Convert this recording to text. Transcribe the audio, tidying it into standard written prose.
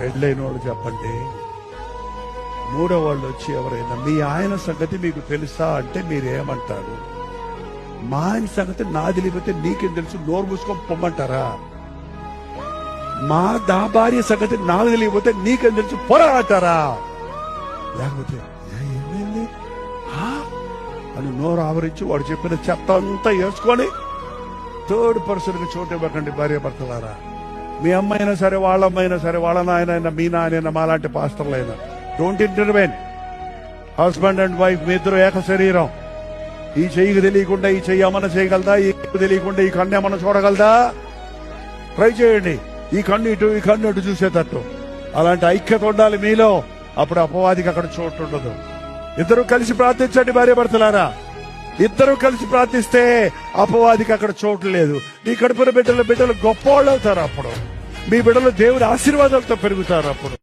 పెళ్ళైన వాళ్ళు చెప్పండి. మూడో వాళ్ళు వచ్చి ఎవరైనా మీ ఆయన సంగతి మీకు తెలుసా అంటే మీరేమంటారు? మా ఆయన సంగతి నాది లేకపోతే నీకేం తెలుసు, నోరు మూసుకొని పొమ్మంటారా? నా భార్య సంగతి నాకు తెలియకపోతే నీకేం తెలుసు, పొర అంటారా? లేకపోతే ఏమైంది అని నోరు ఆవరించి వాడు చెప్పిన చెత్త అంతా వేసుకొని థర్డ్ పర్సన్ కి చోటు ఇవ్వకండి భార్య భర్తలారా. మీ అమ్మైనా సరే, వాళ్ళ అమ్మైనా సరే, వాళ్ళ నాయనైనా, మీ నాయనైనా, మాలాంటి పాస్టర్లైనా, don't intervene. Husband and wife మీ ఇద్దరు ఏక శరీరం. ఈ చెయ్యికి తెలియకుండా ఈ చెయ్యి ఏమన్నా చేయగలదా? ఈ తెలియకుండా ఈ కన్ను ఏమన్నా చూడగలదా? ట్రై చేయండి. ఈ కన్ను ఇటు, ఈ కన్ను అటు చూసేటట్టు. అలాంటి ఐక్యత ఉండాలి మీలో. అప్పుడు అపవాదికి అక్కడ చోటు ఉండదు. ఇద్దరు కలిసి ప్రార్థించండి భార్య భర్తలారా. ఇద్దరు కలిసి ప్రార్థిస్తే అపవాదికి అక్కడ చోటు లేదు. నీ కడుపున బిడ్డలు గొప్ప వాళ్ళు అవుతారు. అప్పుడు మీ బిడ్డలు దేవుడి ఆశీర్వాదాలతో పెరుగుతారు. అప్పుడు